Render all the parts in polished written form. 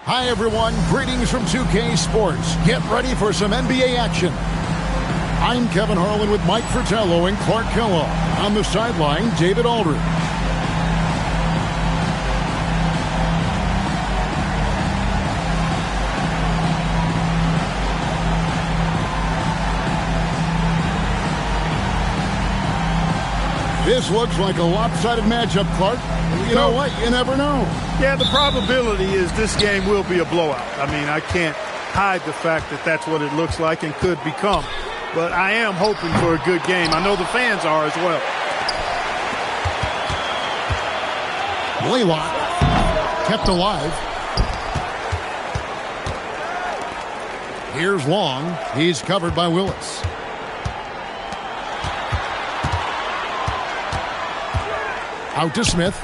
Hi, everyone. Greetings from 2K Sports. Get ready for some NBA action. I'm Kevin Harlan with Mike Fratello and Clark Kellogg. On the sideline, David Aldridge. This looks like a lopsided matchup, Clark. You know what? You never know. Yeah, the probability is this game will be a blowout. I mean, I can't hide the fact that that's what it looks like and could become. But I am hoping for a good game. I know the fans are as well. Blaylock kept alive. Here's Long. He's covered by Willis. Out to Smith.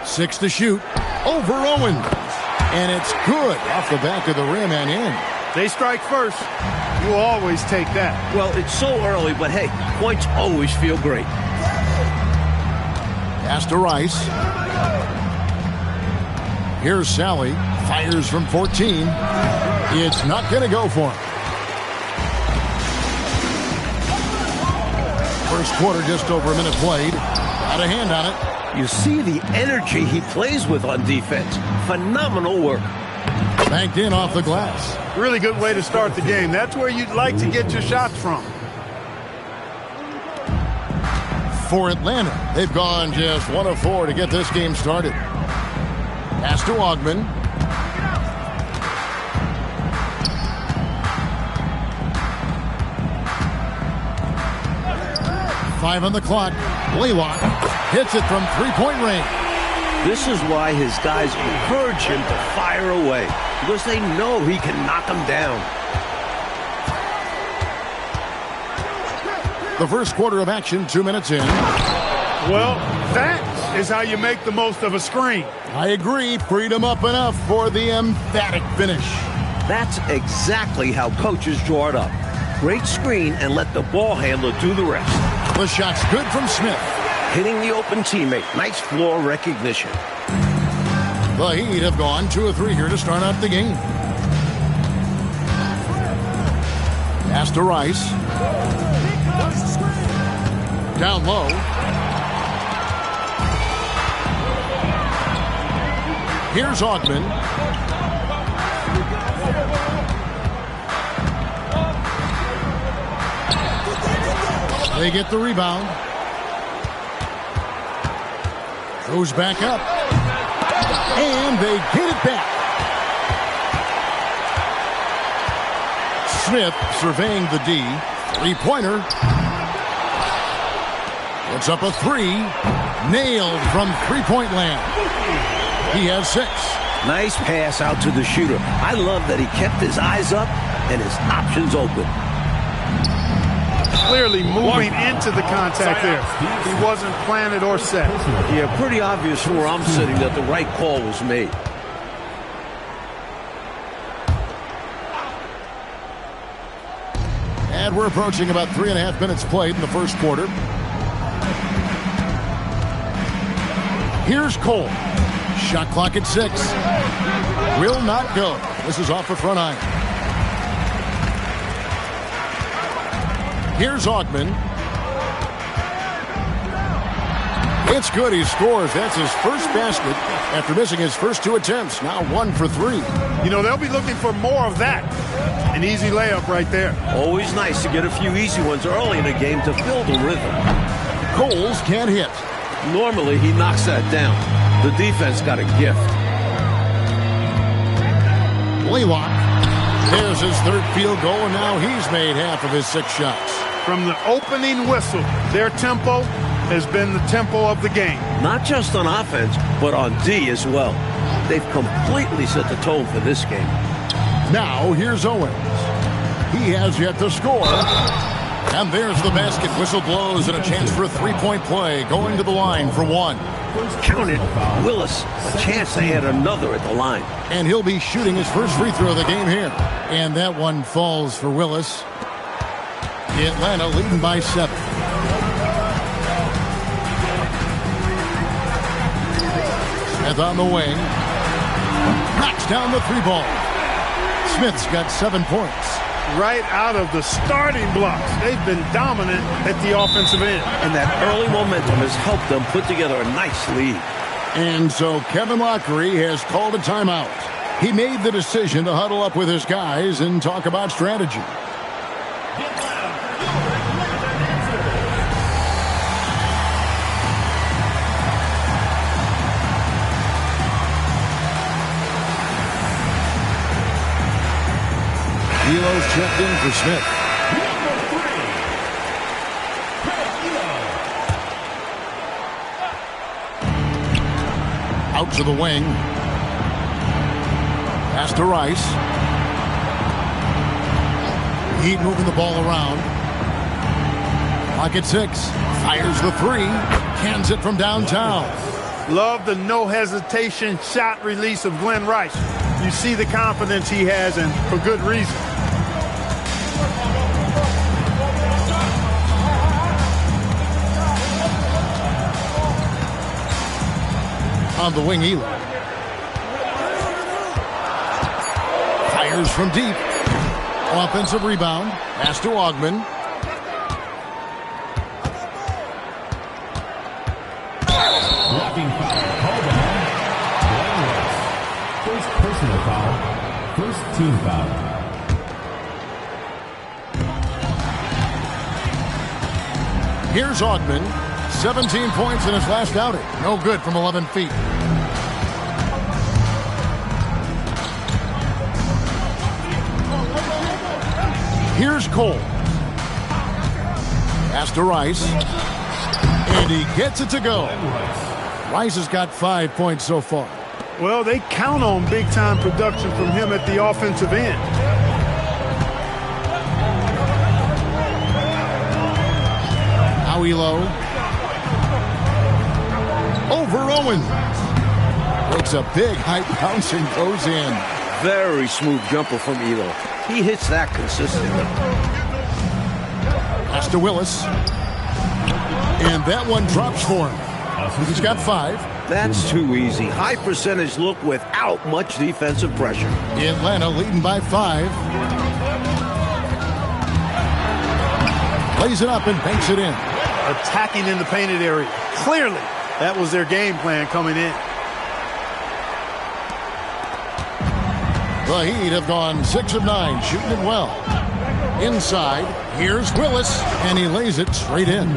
6 to shoot. Over Owens. And it's good off the back of the rim and in. They strike first. You'll always take that. Well, it's so early, but hey, points always feel great. Pass to Rice. Here's Sally. Fires from 14. It's not going to go for him. First quarter, just over a minute played. Got a hand on it. You see the energy he plays with on defense. Phenomenal work. Banked in off the glass. Really good way to start the game. That's where you'd like to get your shots from. For Atlanta, they've gone just 1 of 4 to get this game started. Pass to Ogman. Five on the clock. Blaylock hits it from three-point range. This is why his guys encourage him to fire away, because they know he can knock them down. The first quarter of action, 2 minutes in. Well, that is how you make the most of a screen. I agree. Freed him up enough for the emphatic finish. That's exactly how coaches draw it up. Great screen and let the ball handler do the rest. The shot's good from Smith. Hitting the open teammate. Nice floor recognition. The Heat have gone 2 of 3 here to start out the game. Pass to Rice. Down low. Here's Ogman. They get the rebound. Goes back up. And they get it back. Smith surveying the D. Three-pointer. Puts up a 3. Nailed from three-point land. He has 6. Nice pass out to the shooter. I love that he kept his eyes up and his options open. Clearly moving into the contact there. He wasn't planted or set. Yeah, pretty obvious from where I'm sitting that the right call was made. And we're approaching about 3.5 minutes played in the first quarter. Here's Cole. Shot clock at 6. Will not go. This is off the front iron. Here's Ogman. It's good. He scores. That's his first basket after missing his first 2 attempts. Now 1 for 3. You know, they'll be looking for more of that. An easy layup right there. Always nice to get a few easy ones early in a game to build a rhythm. Coles can't hit. Normally, he knocks that down. The defense got a gift. Blaylock. There's his 3rd field goal, and now he's made half of his 6 shots. From the opening whistle, their tempo has been the tempo of the game. Not just on offense, but on D as well. They've completely set the tone for this game. Now, here's Owens. He has yet to score. And there's the basket. Whistle blows and a chance for a three-point play. Going to the line for one. Count it. Willis, a chance to add another at the line. And he'll be shooting his first free throw of the game here. And that one falls for Willis. Atlanta leading by 7. Smith on the wing. Knocks down the three ball. Smith's got 7 points. Right out of the starting blocks. They've been dominant at the offensive end. And that early momentum has helped them put together a nice lead. And so Kevin Lockery has called a timeout. He made the decision to huddle up with his guys and talk about strategy. Elo's checked in for Smith. Out to the wing. Pass to Rice. Heat moving the ball around. Pocket 6. Fires the 3. Cans it from downtown. Love the no hesitation shot release of Glenn Rice. You see the confidence he has, and for good reason. On the wing, Elo. Fires from deep. Offensive rebound. Pass to Augman. Blocking foul called on Glenn Rice. First personal foul. First team foul. Here's Augman. 17 points in his last outing. No good from 11 feet. Here's Cole. Pass to Rice. And he gets it to go. Rice has got 5 points so far. Well, they count on big-time production from him at the offensive end. Now Elo. Over Owens. Breaks a big height bounce and goes in. Very smooth jumper from Elo. He hits that consistently. Pass to Willis. And that one drops for him. He's got 5. That's too easy. High percentage look without much defensive pressure. Atlanta leading by 5. Plays it up and banks it in. Attacking in the painted area. Clearly, that was their game plan coming in. The Heat have gone 6 of 9, shooting it well. Inside, here's Willis, and he lays it straight in.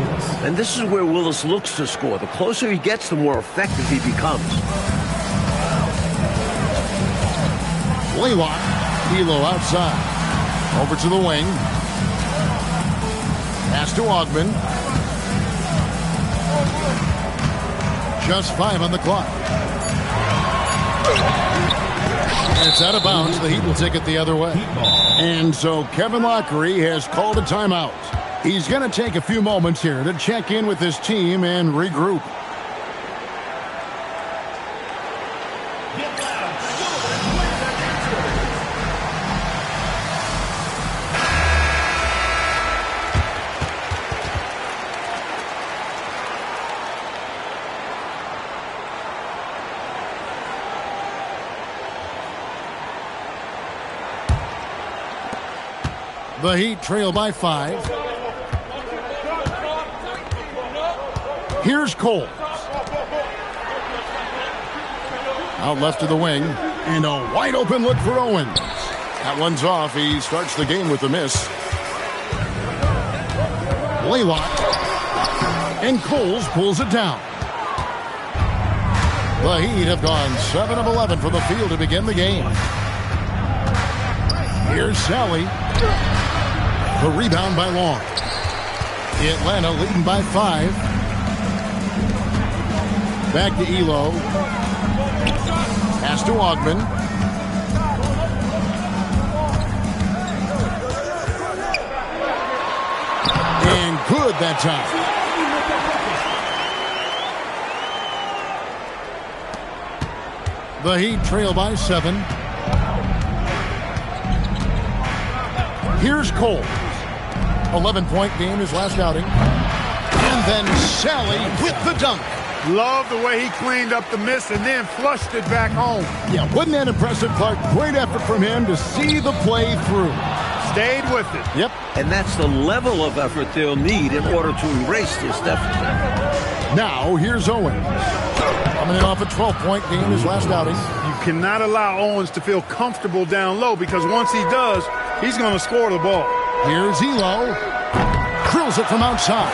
And this is where Willis looks to score. The closer he gets, the more effective he becomes. Blaylock, Elo outside. Over to the wing. Pass to Augman. Just 5 on the clock. It's out of bounds. The Heat will take it the other way. And so Kevin Lockery has called a timeout. He's going to take a few moments here to check in with his team and regroup. The Heat trail by 5. Here's Cole. Out left to the wing. And a wide open look for Owens. That one's off. He starts the game with a miss. Blaylock. And Coles pulls it down. The Heat have gone 7 of 11 from the field to begin the game. Here's Sally. The rebound by Long. Atlanta leading by 5. Back to Elo. Pass to Ogman. And good that time. The Heat trail by 7. Here's Cole. 11-point game his last outing. And then Sally with the dunk. Love the way he cleaned up the miss and then flushed it back home. Yeah, wasn't that impressive, Clark? Great effort from him to see the play through. Stayed with it. Yep. And that's the level of effort they'll need in order to erase this deficit. Now, here's Owens. Coming in off a 12-point game his last outing. You cannot allow Owens to feel comfortable down low because once he does, he's going to score the ball. Here's Elo. Drills it from outside.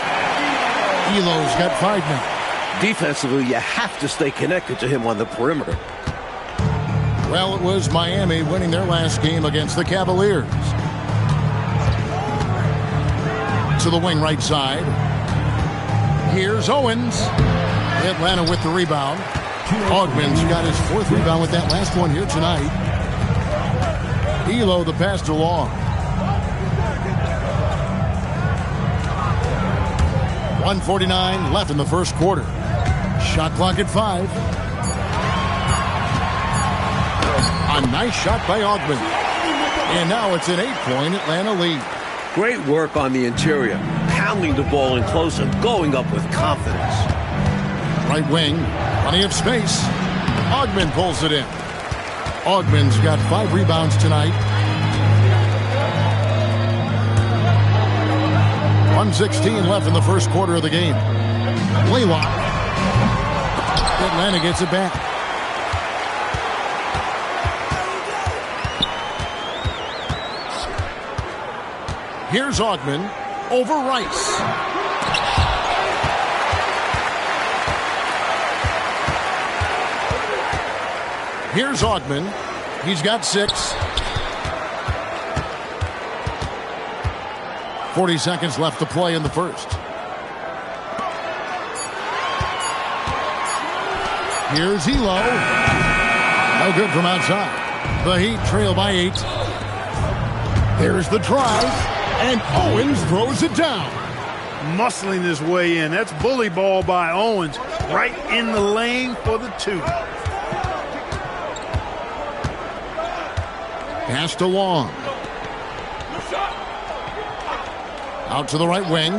Elo's got 5 now. Defensively, you have to stay connected to him on the perimeter. Well, it was Miami winning their last game against the Cavaliers. To the wing right side. Here's Owens. Atlanta with the rebound. Ogman's got his 4th rebound with that last one here tonight. Elo the pass to Long. 1:49 left in the first quarter. Shot clock at 5. A nice shot by Ogman. And now it's an 8-point Atlanta lead. Great work on the interior, pounding the ball in close and going up with confidence. Right wing, plenty of space. Ogman pulls it in. Ogman's got 5 rebounds tonight. 1:16 left in the first quarter of the game. Laylock. Atlanta gets it back. Here's Ogman over Rice. Here's Ogman. He's got 6. 40 seconds left to play in the first. Here's Elo. No good from outside. The Heat trail by 8. There's the drive. And Owens throws it down. Muscling his way in. That's bully ball by Owens. Right in the lane for the 2. Pass to Long. Out to the right wing.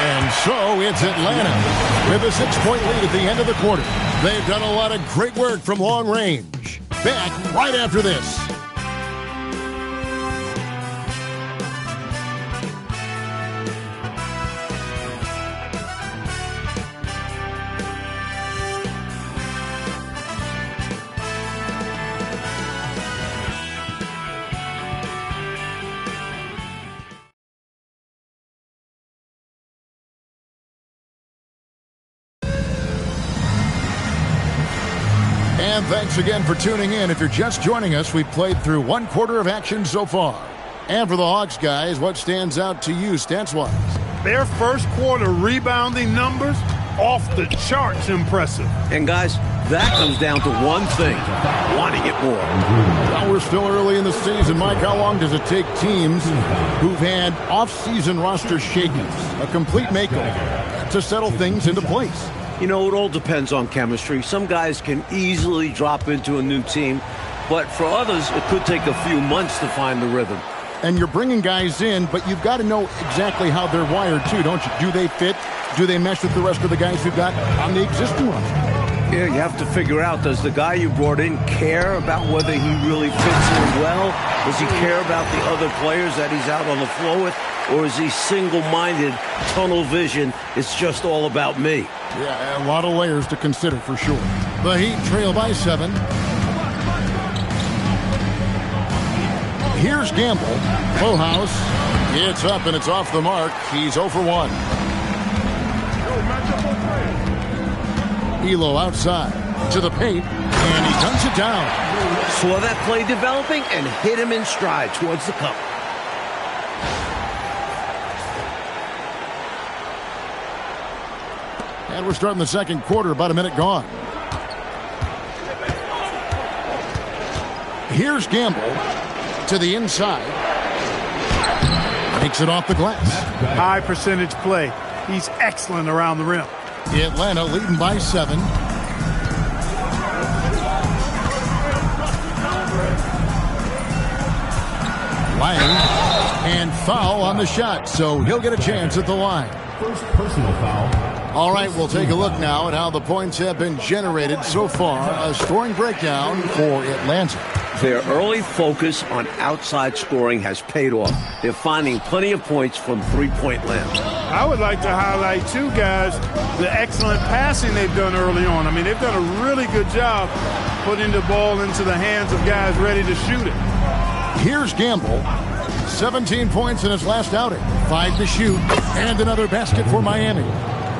And so it's Atlanta with a 6-point lead at the end of the quarter. They've done a lot of great work from long range. Back right after this. And thanks again for tuning in. If you're just joining us, we've played through 1 quarter of action so far. And for the Hawks guys, what stands out to you stats-wise? Their first quarter rebounding numbers, off the charts impressive. And guys, that comes down to one thing, wanting it more. Well, we're still early in the season. Mike, how long does it take teams who've had off-season roster shakeups, a complete makeover, to settle things into place? You know, it all depends on chemistry. Some guys can easily drop into a new team, but for others, it could take a few months to find the rhythm. And you're bringing guys in, but you've got to know exactly how they're wired, too, don't you? Do they fit? Do they mesh with the rest of the guys you've got on the existing roster? Yeah, you have to figure out, does the guy you brought in care about whether he really fits in well? Does he care about the other players that he's out on the floor with? Or is he single-minded, tunnel vision, it's just all about me? Yeah, a lot of layers to consider for sure. The Heat trail by 7. Here's Gamble. Full house. It's up and it's off the mark. He's 0 for 1. Elo outside to the paint, and he dunks it down. Saw that play developing and hit him in stride towards the cup. And we're starting the second quarter, about a minute gone. Here's Gamble to the inside. Takes it off the glass. High percentage play. He's excellent around the rim. Atlanta leading by 7. Lang, and foul on the shot, so he'll get a chance at the line. First personal foul. All right, we'll take a look now at how the points have been generated so far. A scoring breakdown for Atlanta. Their early focus on outside scoring has paid off. They're finding plenty of points from three-point land. I would like to highlight, too, guys, the excellent passing they've done early on. I mean, they've done a really good job putting the ball into the hands of guys ready to shoot it. Here's Gamble. 17 points in his last outing. 5 to shoot, and another basket for Miami.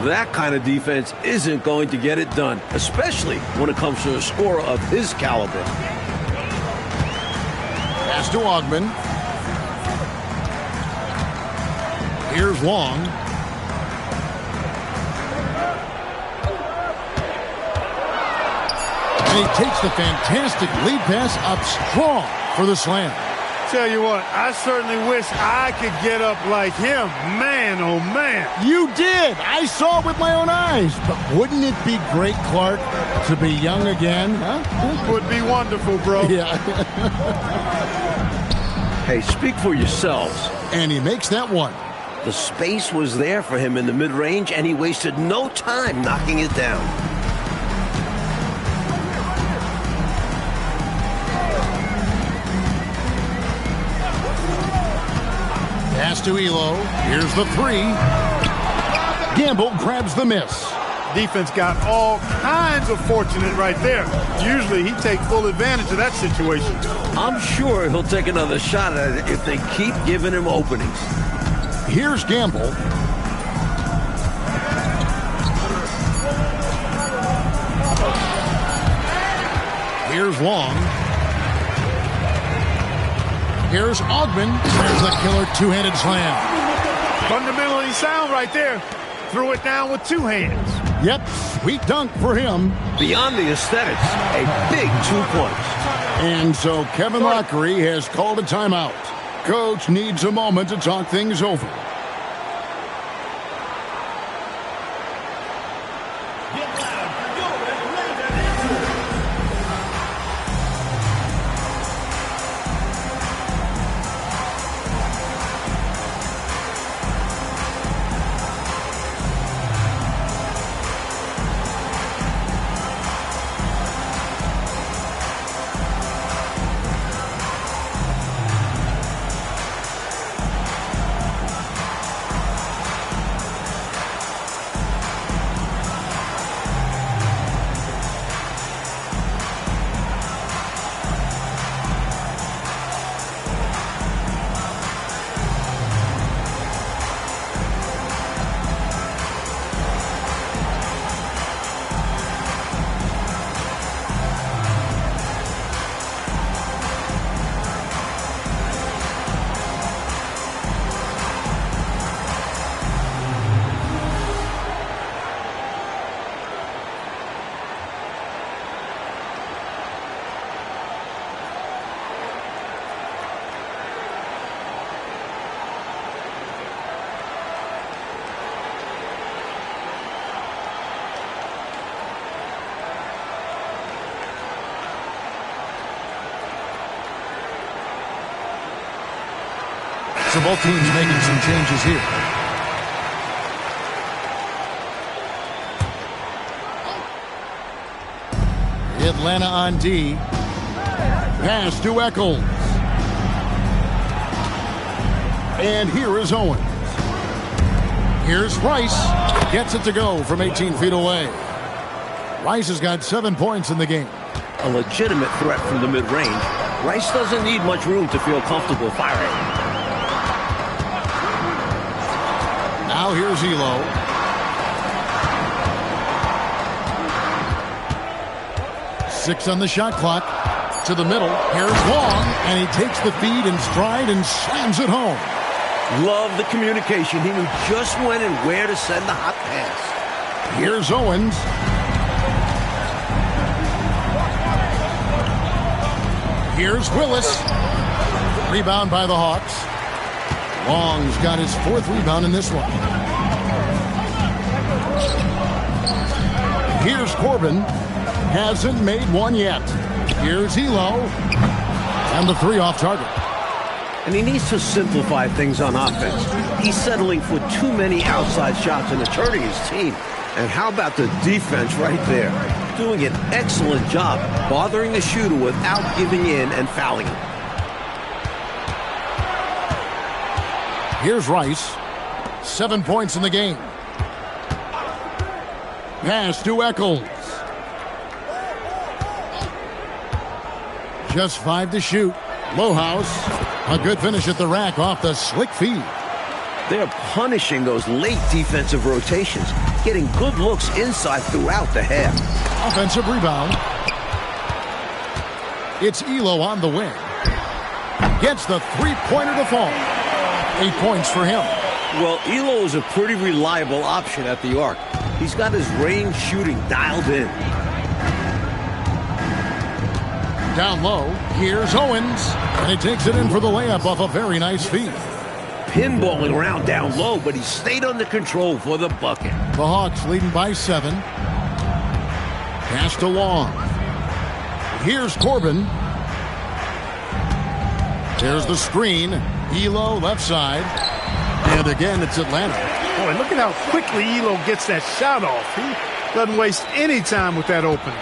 That kind of defense isn't going to get it done, especially when it comes to a scorer of his caliber. Pass to Ogman. Here's Long. And he takes the fantastic lead pass up strong for the slam. Tell you what, I certainly wish I could get up like him. Man, oh man. You did. I saw it with my own eyes. But wouldn't it be great, Clark, to be young again? Huh? Would be wonderful, bro. Yeah. Hey, speak for yourselves. And he makes that one. The space was there for him in the mid-range, and he wasted no time knocking it down. Pass to Elo. Here's the 3. Gamble grabs the miss. Defense got all kinds of fortunate right there. Usually he takes full advantage of that situation. I'm sure he'll take another shot at it if they keep giving him openings. Here's Gamble. Here's Long. Here's Ogman. There's the killer two-handed slam. Fundamentally sound right there. Threw it down with 2 hands. Yep, sweet dunk for him. Beyond the aesthetics, a big 2 points. And so Kevin Lockery has called a timeout. Coach needs a moment to talk things over. So both teams making some changes here. Atlanta on D. Pass to Eccles. And here is Owens. Here's Rice. Gets it to go from 18 feet away. Rice has got 7 points in the game. A legitimate threat from the mid-range. Rice doesn't need much room to feel comfortable firing. Now here's Elo. Six on the shot clock. To the middle. Here's Long. And he takes the feed in stride and slams it home. Love the communication. He knew just when and where to send the hot pass. Here's Owens. Here's Willis. Rebound by the Hawks. Long's got his 4th rebound in this one. Here's Corbin. Hasn't made one yet. Here's Elo. And the 3 off target. And he needs to simplify things on offense. He's settling for too many outside shots and it's hurting his team. And how about the defense right there? Doing an excellent job bothering the shooter without giving in and fouling him. Here's Rice. 7 points in the game. Pass to Eccles. Just 5 to shoot. Lohaus. A good finish at the rack off the slick feed. They're punishing those late defensive rotations, getting good looks inside throughout the half. Offensive rebound. It's Elo on the wing. Gets the 3-pointer to fall. 8 points for him. Well, Elo is a pretty reliable option at the arc. He's got his range shooting dialed in. Down low, here's Owens. And he takes it in for the layup off a very nice feed. Pinballing around down low, but he stayed under control for the bucket. The Hawks leading by 7. Pass to Long. Here's Corbin. There's the screen. Elo left side. And again, it's Atlanta. Boy, look at how quickly Elo gets that shot off. He doesn't waste any time with that opening.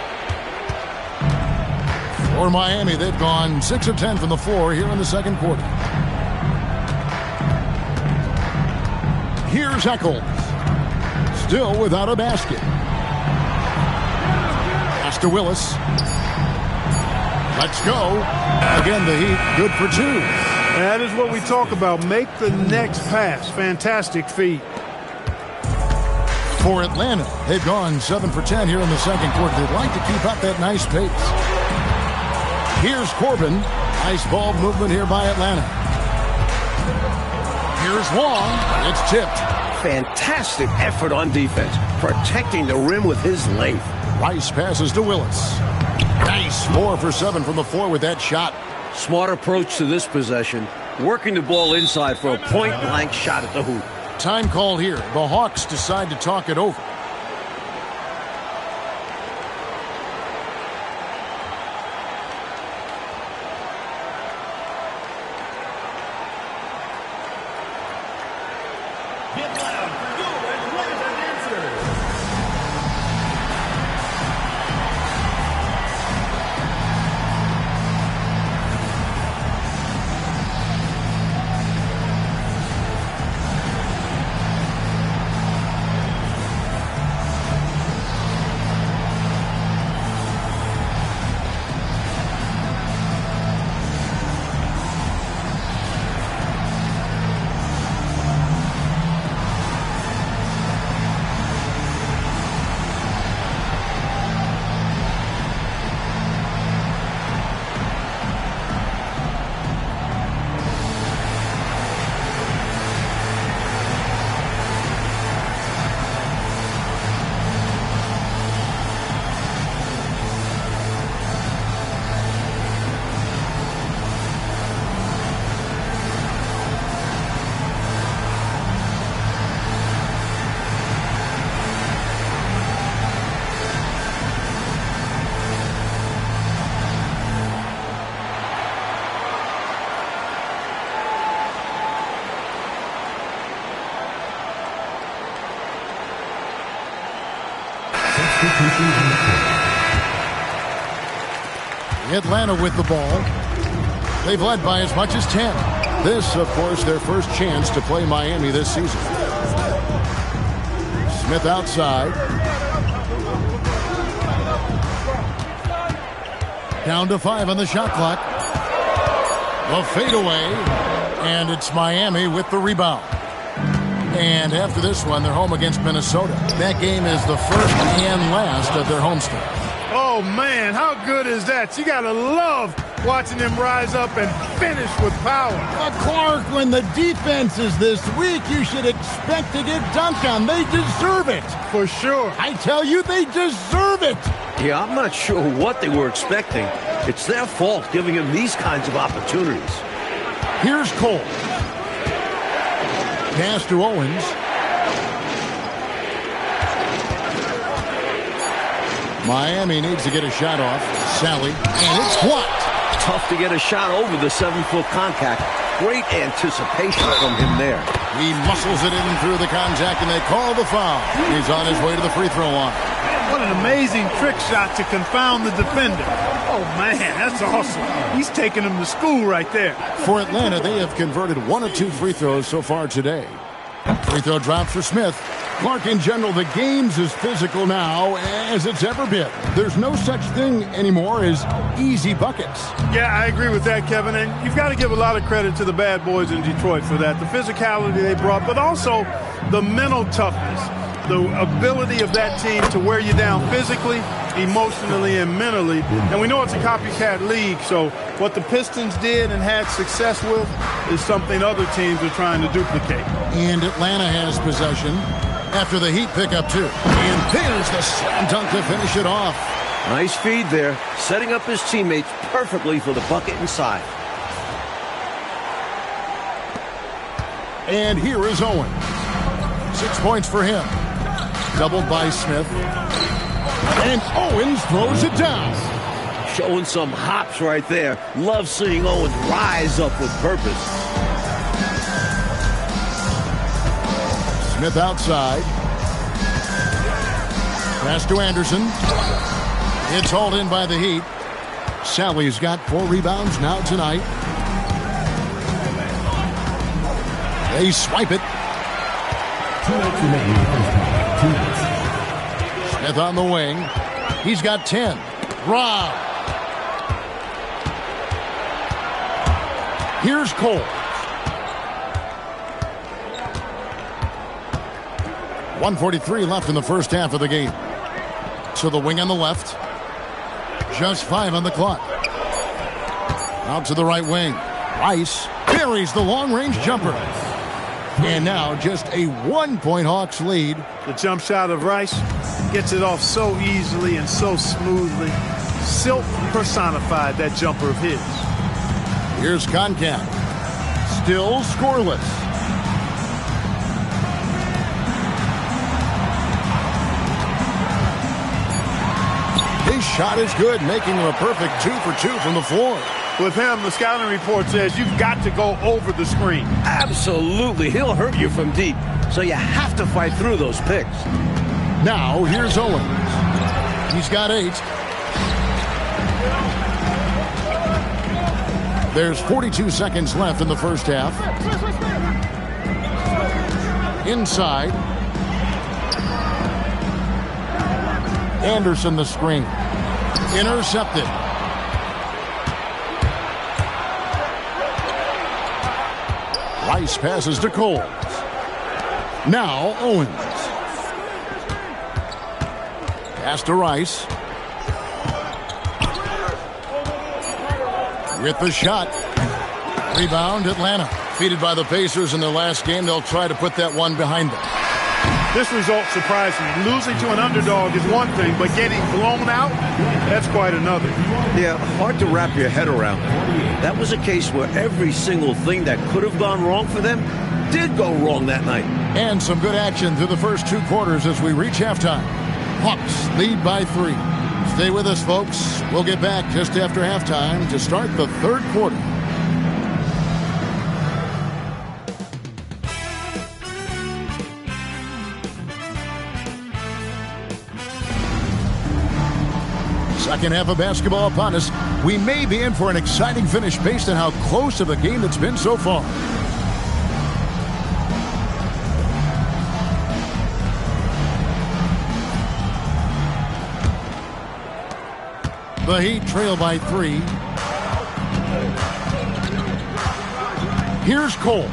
For Miami, they've gone 6 of 10 from the floor here in the second quarter. Here's Eccles. Still without a basket. Pass to Willis. Let's go. Again, the Heat good for 2. That is what we talk about. Make the next pass. Fantastic feat. For Atlanta, they've gone 7 for 10 here in the second quarter. They'd like to keep up that nice pace. Here's Corbin. Nice ball movement here by Atlanta. Here's Long. It's tipped. Fantastic effort on defense, protecting the rim with his length. Rice passes to Willis. Nice. 4 for 7 from the floor with that shot. Smart approach to this possession, working the ball inside for a point-blank shot at the hoop. Time called here. The Hawks decide to talk it over. Atlanta with the ball. They've led by as much as 10. This, of course, their first chance to play Miami this season. Smith outside. Down to 5 on the shot clock. The fadeaway. And it's Miami with the rebound. And after this one, they're home against Minnesota. That game is the first and last of their homestand. Oh, man, how good is that? You got to love watching them rise up and finish with power. Clark, when the defense is this weak, you should expect to get dunked on. They deserve it. For sure. I tell you, they deserve it. Yeah, I'm not sure what they were expecting. It's their fault giving him these kinds of opportunities. Here's Cole. Pass to Owens. Miami needs to get a shot off. Sally, and it's blocked. Tough to get a shot over the 7-foot contact. Great anticipation from him there. He muscles it in through the contact, and they call the foul. He's on his way to the free throw line. What an amazing trick shot to confound the defender. Oh, man, that's awesome. He's taking him to school right there. For Atlanta, they have converted 1 of 2 free throws so far today. Free throw drops for Smith. Clark, in general, the game's as physical now as it's ever been. There's no such thing anymore as easy buckets. Yeah, I agree with that, Kevin. And you've got to give a lot of credit to the bad boys in Detroit for that. The physicality they brought, but also the mental toughness. The ability of that team to wear you down physically, emotionally, and mentally. And we know it's a copycat league, so what the Pistons did and had success with is something other teams are trying to duplicate. And Atlanta has possession after the Heat pick up 2. And there's the slam dunk to finish it off. Nice feed there, setting up his teammates perfectly for the bucket inside. And here is Owens. 6 points for him. Doubled by Smith. And Owens throws it down. Showing some hops right there. Love seeing Owens rise up with purpose. Smith outside. Pass to Anderson. It's hauled in by the Heat. Sally's got 4 rebounds now tonight. They swipe it. 2 minutes remaining in the first half. 2 minutes. Smith on the wing. He's got 10. Rob. Here's Cole. 1:43 left in the first half of the game. So the wing on the left. Just 5 on the clock. Out to the right wing. Rice buries the long-range jumper. And now just a 1-point Hawks lead. The jump shot of Rice gets it off so easily and so smoothly. Silk personified that jumper of his. Here's Concap. Still scoreless. His shot is good, making him a perfect 2 for 2 from the floor. With him, the scouting report says you've got to go over the screen. Absolutely. He'll hurt you from deep. So you have to fight through those picks. Now, here's Owens. He's got 8. There's 42 seconds left in the first half. Inside. Anderson the screen. Intercepted. Rice passes to Cole. Now Owens. Pass to Rice. With the shot. Rebound Atlanta. Defeated by the Pacers in their last game. They'll try to put that one behind them. This result surprised me. Losing to an underdog is one thing, but getting blown out, that's quite another. Yeah, hard to wrap your head around. That was a case where every single thing that could have gone wrong for them did go wrong that night. And some good action through the first 2 quarters as we reach halftime. Hawks lead by 3. Stay with us, folks. We'll get back just after halftime to start the 3rd quarter. Second half of basketball upon us. We may be in for an exciting finish based on how close of a game it's been so far. The Heat trail by 3. Here's Cole.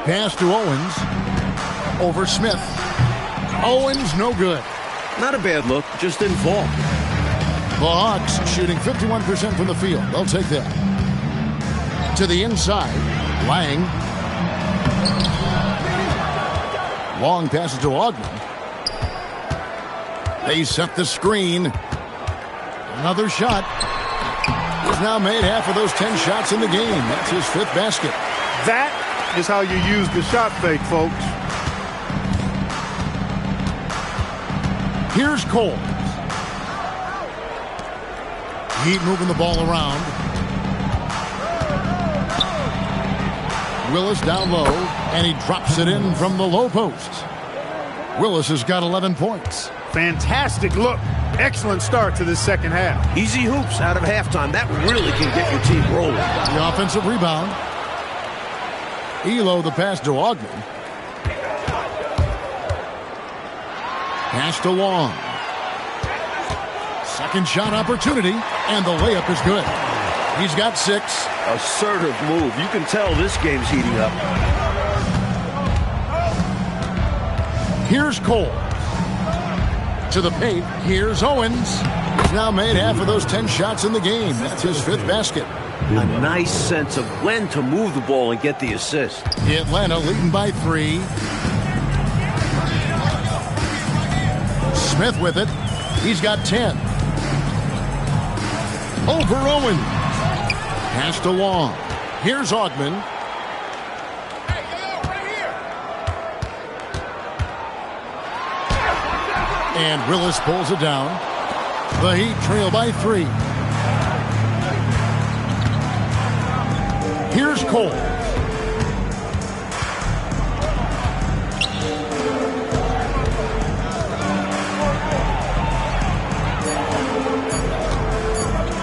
Pass to Owens. Over Smith. Owens no good. Not a bad look, just didn't fall. The Hawks shooting 51% from the field. They'll take that. To the inside, Lang. Long passes to Augman. They set the screen. Another shot. He's now made half of those 10 shots in the game. That's his 5th basket. That is how you use the shot fake, folks. Here's Cole. Heat moving the ball around. Willis down low, and he drops it in from the low post. Willis has got 11 points. Fantastic look. Excellent start to this second half. Easy hoops out of halftime. That really can get your team rolling. The offensive rebound. Elo the pass to Augman. Pass to Long. Second shot opportunity, and the layup is good. He's got 6. Assertive move. You can tell this game's heating up. Here's Cole. To the paint. Here's Owens. He's now made half of those 10 shots in the game. That's his 5th basket. A nice sense of when to move the ball and get the assist. Atlanta leading by 3. Smith with it. He's got 10. Over Owens. Pass to Long. Here's Augman. And Willis pulls it down. The Heat trail by 3. Here's Cole.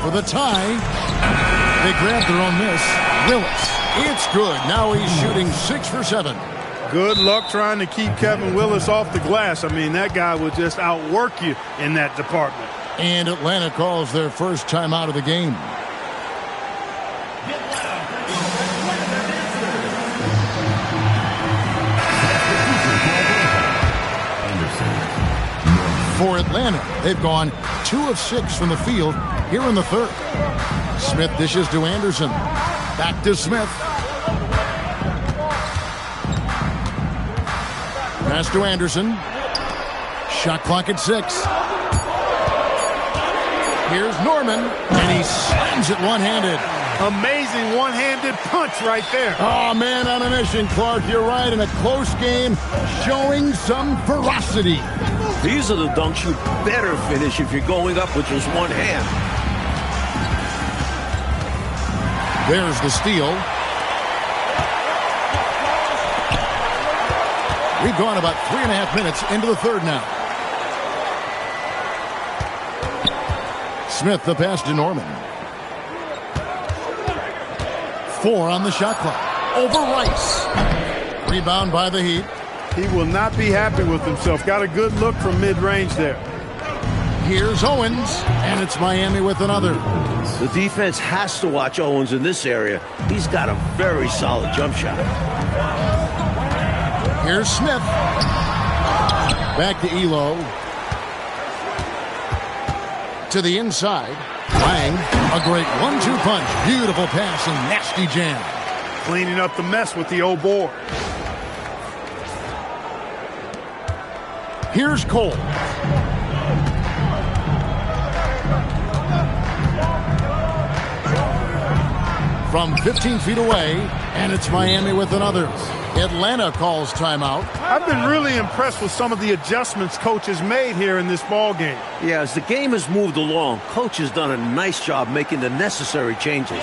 For the tie. They grabbed their own miss. Willis. It's good. Now he's shooting 6 for 7. Good luck trying to keep Kevin Willis off the glass. I mean, that guy would just outwork you in that department. And Atlanta calls their first timeout of the game. For Atlanta, they've gone 2 of 6 from the field here in the 3rd. Smith dishes to Anderson. Back to Smith. Pass to Anderson. Shot clock at 6. Here's Norman, and he slams it one-handed. Amazing one-handed punch right there. Oh, man on a mission, Clark. You're right. In a close game, showing some ferocity. These are the dunks you better finish if you're going up with just one hand. There's the steal. We've gone about 3.5 minutes into the 3rd now. Smith the pass to Norman. 4 on the shot clock. Over Rice. Rebound by the Heat. He will not be happy with himself. Got a good look from mid-range there. Here's Owens, and it's Miami with another. The defense has to watch Owens in this area. He's got a very solid jump shot. Here's Smith. Back to Elo. To the inside. Lang, a great 1-2 punch. Beautiful pass and nasty jam. Cleaning up the mess with the old board. Here's Cole. From 15 feet away, and it's Miami with another. Atlanta calls timeout. I've been really impressed with some of the adjustments Coach has made here in this ball game. Yeah, as the game has moved along, Coach has done a nice job making the necessary changes.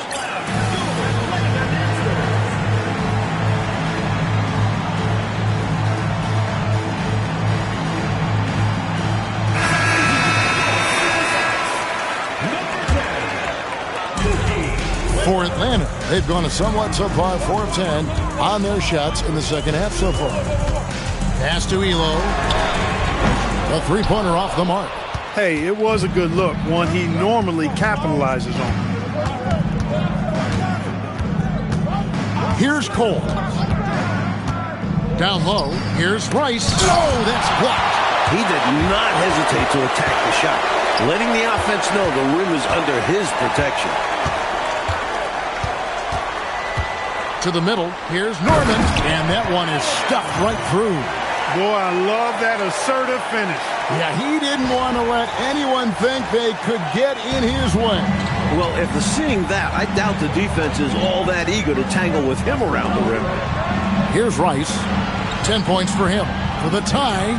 For Atlanta, they've gone a somewhat subpar 4 of 10 on their shots in the second half so far. Pass to Elo. A 3-pointer off the mark. Hey, it was a good look, one he normally capitalizes on. Here's Cole. Down low, here's Rice. Oh, that's blocked. He did not hesitate to attack the shot. letting the offense know the rim is under his protection. To the middle, here's Norman, and that one is stuffed right through. Boy, I love that assertive finish. Yeah, he didn't want to let anyone think they could get in his way. Well, after seeing that, I doubt the defense is all that eager to tangle with him around the rim. Here's Rice. 10 points for him. For the tie.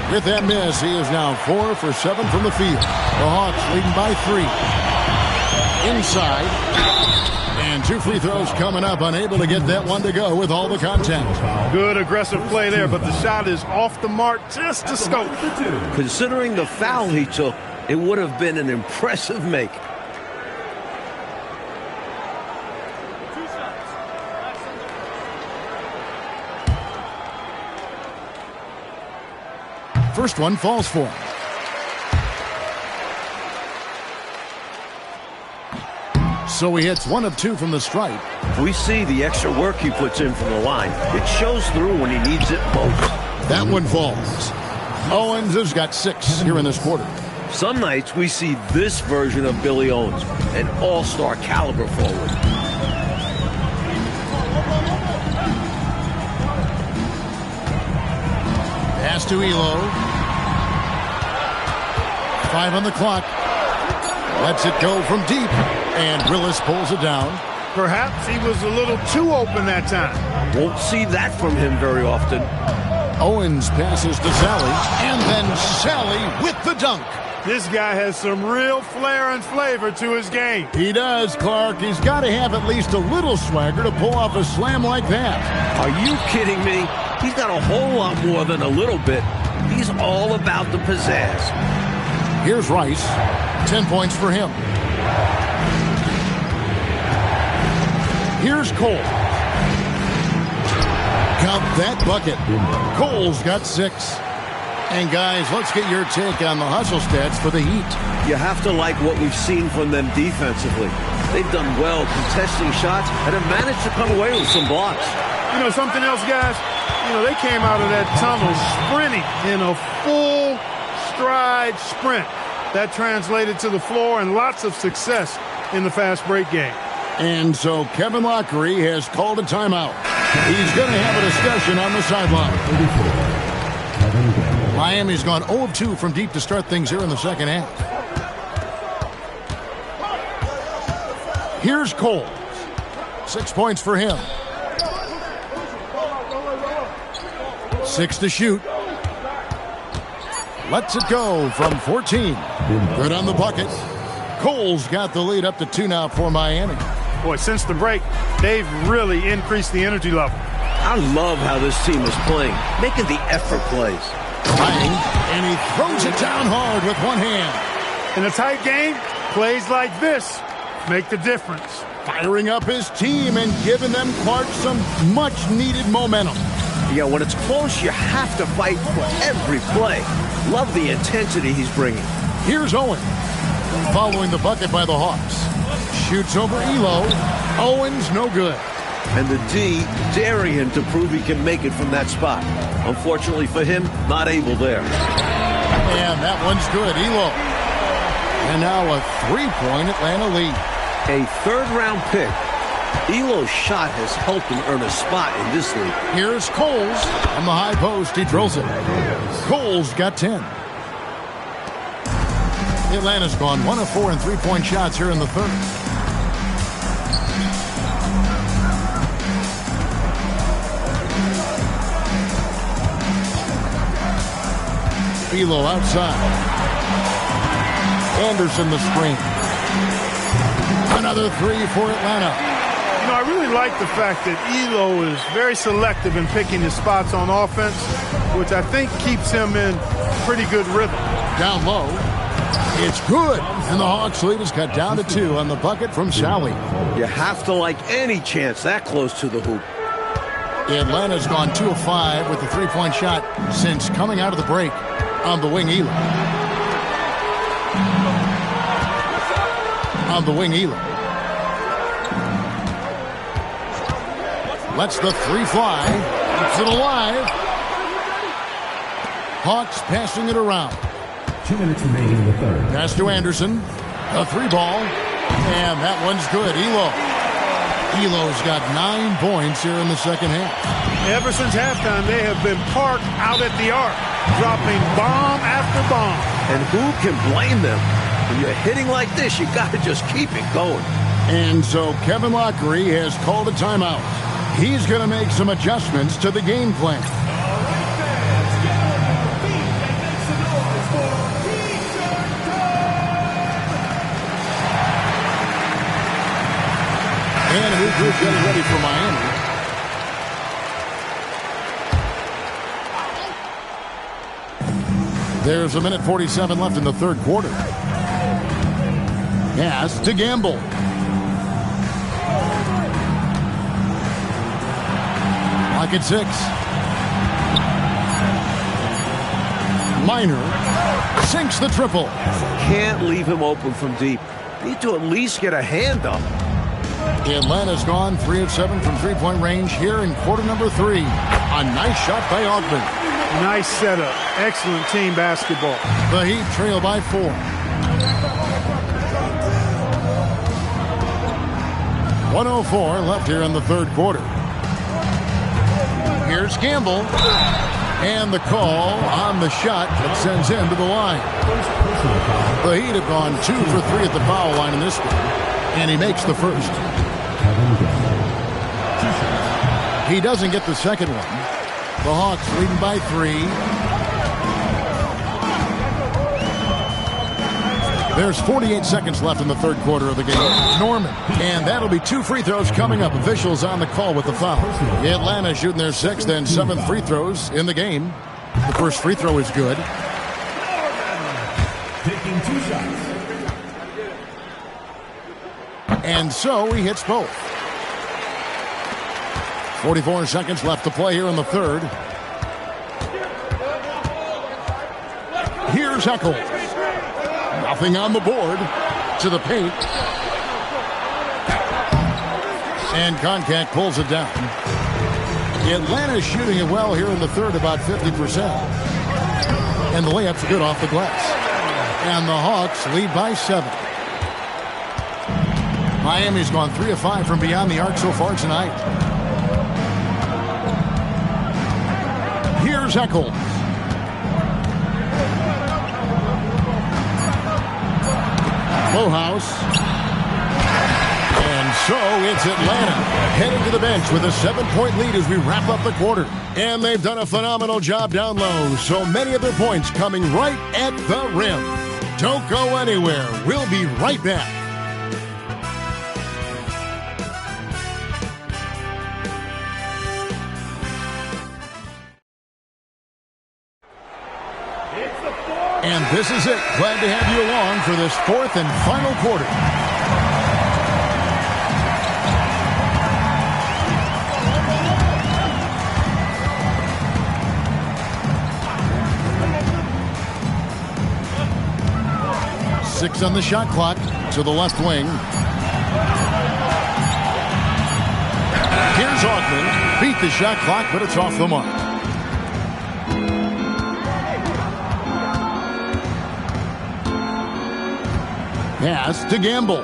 With that miss, he is now 4 for 7 from the field. The Hawks leading by 3. Inside. And 2 free throws coming up. Unable to get that one to go with all the contact. Good aggressive play there, but the shot is off the mark just to scope. Considering the foul he took, it would have been an impressive make. First one falls for him. So he hits 1 of 2 from the stripe. We see the extra work he puts in from the line. It shows through when he needs it most. That one falls. Owens has got 6 here in this quarter. Some nights we see this version of Billy Owens, an all-star caliber forward. Pass to Elo. 5 on the clock. Lets it go from deep. And Willis pulls it down. Perhaps he was a little too open that time. Won't see that from him very often. Owens passes to Sally. And then Sally with the dunk. This guy has some real flair and flavor to his game. He does, Clark. He's got to have at least a little swagger to pull off a slam like that. Are you kidding me? He's got a whole lot more than a little bit. He's all about the pizzazz. Here's Rice. 10 points for him. Here's Cole. Count that bucket. Cole's got 6. And guys, let's get your take on the hustle stats for the Heat. You have to like what we've seen from them defensively. They've done well contesting shots and have managed to come away with some blocks. You know, something else, guys? You know, they came out of that tunnel sprinting in a full stride sprint. That translated to the floor and lots of success in the fast break game. And so Kevin Lockery has called a timeout. He's going to have a discussion on the sideline. Miami's gone 0 of 2 from deep to start things here in the second half. Here's Cole. 6 points for him. 6 to shoot. Lets it go from 14. Good on the bucket. Cole's got the lead up to 2 now for Miami. Boy, since the break, they've really increased the energy level. I love how this team is playing, making the effort plays. Trying, and he throws it down hard with one hand. In a tight game, plays like this make the difference. Firing up his team and giving them, Clark, some much-needed momentum. Yeah, when it's close, you have to fight for every play. Love the intensity he's bringing. Here's Owen. Following the bucket by the Hawks. Shoots over Elo. Owens, no good. And the D daring him to prove he can make it from that spot. Unfortunately for him, not able there. And that one's good. Elo. And now a 3-point Atlanta lead. A third-round pick. Elo's shot has helped him earn a spot in this league. Here's Coles. On the high post, he drills it. Coles got 10. Atlanta's gone 1 of 4 in 3-point shots here in the third. Elo outside. Anderson the screen. Another 3 for Atlanta. You know, I really like the fact that Elo is very selective in picking his spots on offense, which I think keeps him in pretty good rhythm. Down low. It's good. And the Hawks lead is cut down to 2 on the bucket from Sally. You have to like any chance that close to the hoop. Atlanta's gone 2 of 5 with the 3-point shot since coming out of the break. On the wing, Elo. On the wing, Elo. Lets the 3 fly. Keeps it alive. Hawks passing it around. 2 minutes remaining in the third. Pass to Anderson. A 3-ball. And that one's good. Elo's got 9 points here in the second half. Ever since halftime, they have been parked out at the arc, dropping bomb after bomb. And who can blame them? When you're hitting like this, you got to just keep it going. And so Kevin Lockery has called a timeout. He's going to make some adjustments to the game plan. And a new group getting ready for Miami. There's 1:47 left in the third quarter. Pass to Gamble. Lock at 6. Minor sinks the triple. Can't leave him open from deep. Need to at least get a hand up. Atlanta's gone 3 of 7 from three-point range here in quarter number 3. A nice shot by Augmon. Nice setup. Excellent team basketball. The Heat trail by 4. .104 left here in the third quarter. Here's Gamble. And the call on the shot that sends him to the line. The Heat have gone 2 for 3 at the foul line in this one. And he makes the first. He doesn't get the second one. The Hawks leading by 3. There's 48 seconds left in the third quarter of the game. Norman. And that'll be 2 free throws coming up. Officials on the call with the foul. Atlanta shooting their 6th and 7th free throws in the game. The first free throw is good. Taking 2 shots. And so he hits both. 44 seconds left to play here in the third. Here's Eccles. Nothing on the board. To the paint. And Koncak pulls it down. Atlanta's shooting it well here in the third, about 50%. And the layup's good off the glass. And the Hawks lead by 7. Miami's gone 3 of 5 from beyond the arc so far tonight. Here's Eccles. Lohaus. And so it's Atlanta heading to the bench with a 7-point lead as we wrap up the quarter. And they've done a phenomenal job down low. So many of their points coming right at the rim. Don't go anywhere. We'll be right back. And this is it. Glad to have you along for this 4th and final quarter. Six on the shot clock to the left wing. Here's Augmon. Beat the shot clock, but it's off the mark. Pass to Gamble.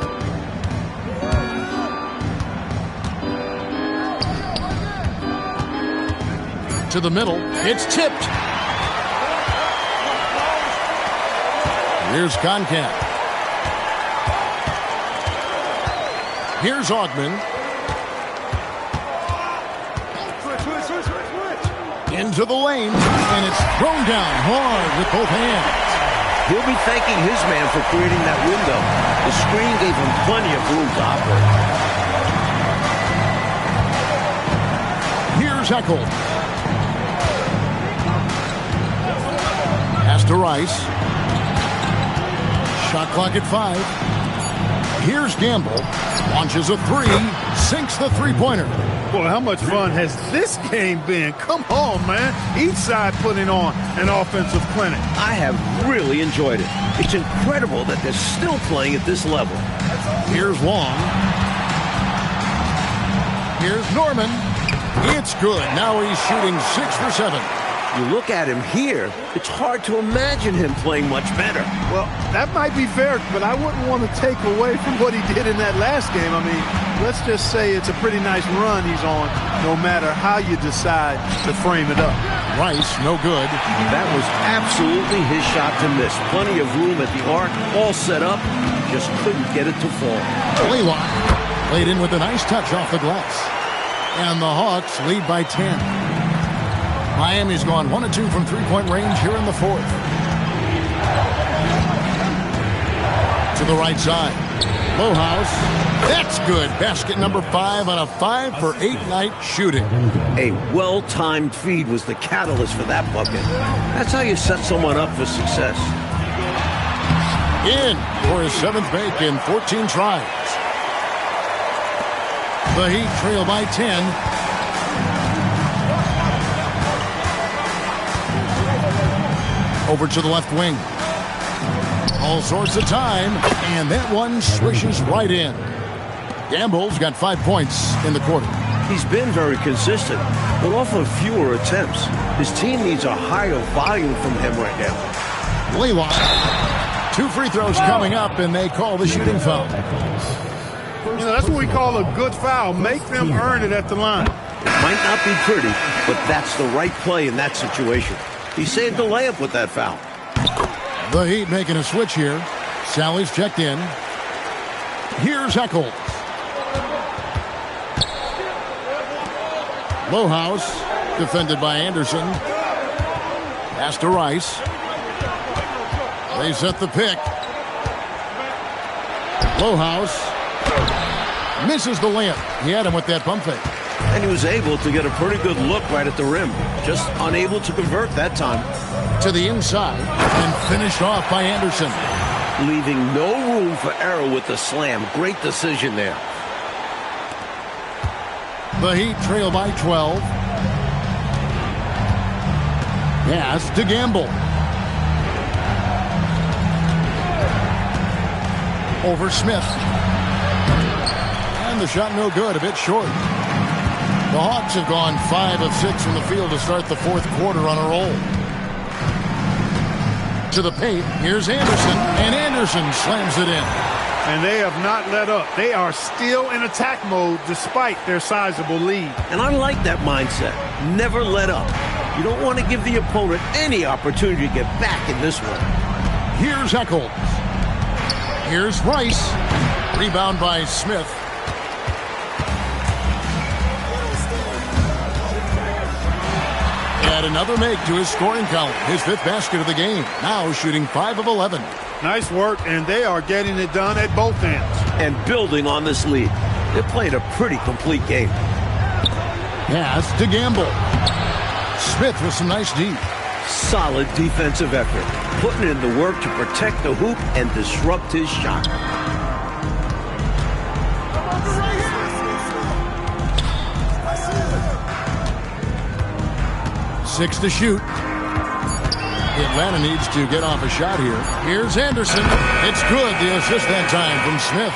To the middle. It's tipped. Here's Koncak. Here's Augmon. Into the lane. And it's thrown down hard with both hands. He'll be thanking his man for creating that window. The screen gave him plenty of room to operate. Here's Eccles. Pass to Rice. Shot clock at 5. Here's Gamble. Launches a 3. Sinks the three-pointer. Boy, how much fun has this game been? Come on, man. Each side putting on an offensive clinic. I have really enjoyed it. It's incredible that they're still playing at this level. Here's Wong. Here's Norman. It's good. Now he's shooting 6 for 7. You look at him here, it's hard to imagine him playing much better. Well, that might be fair, but I wouldn't want to take away from what he did in that last game. I mean, let's just say it's a pretty nice run he's on, no matter how you decide to frame it up. Rice, no good. That was absolutely his shot to miss. Plenty of room at the arc, all set up, just couldn't get it to fall. Blaylock laid in with a nice touch off the glass. And the Hawks lead by 10. Miami's gone 1 of 2 from three-point range here in the fourth. To the right side. Lohaus. That's good. Basket number 5 on a 5 for 8 night shooting. A well-timed feed was the catalyst for that bucket. That's how you set someone up for success. In for his 7th make in 14 tries. The Heat trail by 10. Over to the left wing. All sorts of time, and that one swishes right in. Gamble's got 5 points in the quarter. He's been very consistent, but off of fewer attempts. His team needs a higher volume from him right now. Blaylock. 2 free throws coming up, and they call the shooting foul. You know, that's what we call a good foul. Make them earn it at the line. It might not be pretty, but that's the right play in that situation. He saved the layup with that foul. The Heat making a switch here. Sally's checked in. Here's Eccles. Lohaus, defended by Anderson. Pass to Rice. They set the pick. Lohaus misses the layup. He had him with that pump fake. And he was able to get a pretty good look right at the rim. Just unable to convert that time. To the inside and finished off by Anderson. Leaving no room for error with the slam. Great decision there. The Heat trail by 12. Pass to Gamble. Over Smith. And the shot no good, a bit short. The Hawks have gone 5 of 6 from the field to start the fourth quarter on a roll. To the paint, here's Anderson, and Anderson slams it in. And they have not let up. They are still in attack mode despite their sizable lead. And I like that mindset. Never let up. You don't want to give the opponent any opportunity to get back in this one. Here's Eccles. Here's Rice. Rebound by Smith. Add another make to his scoring column. His 5th basket of the game. Now shooting 5 of 11. Nice work, and they are getting it done at both ends. And building on this lead. They're playing a pretty complete game. Pass to Gamble. Smith with some nice D. Solid defensive effort. Putting in the work to protect the hoop and disrupt his shot. Six to shoot. Atlanta needs to get off a shot here. Here's Anderson. It's good. The assist that time from Smith.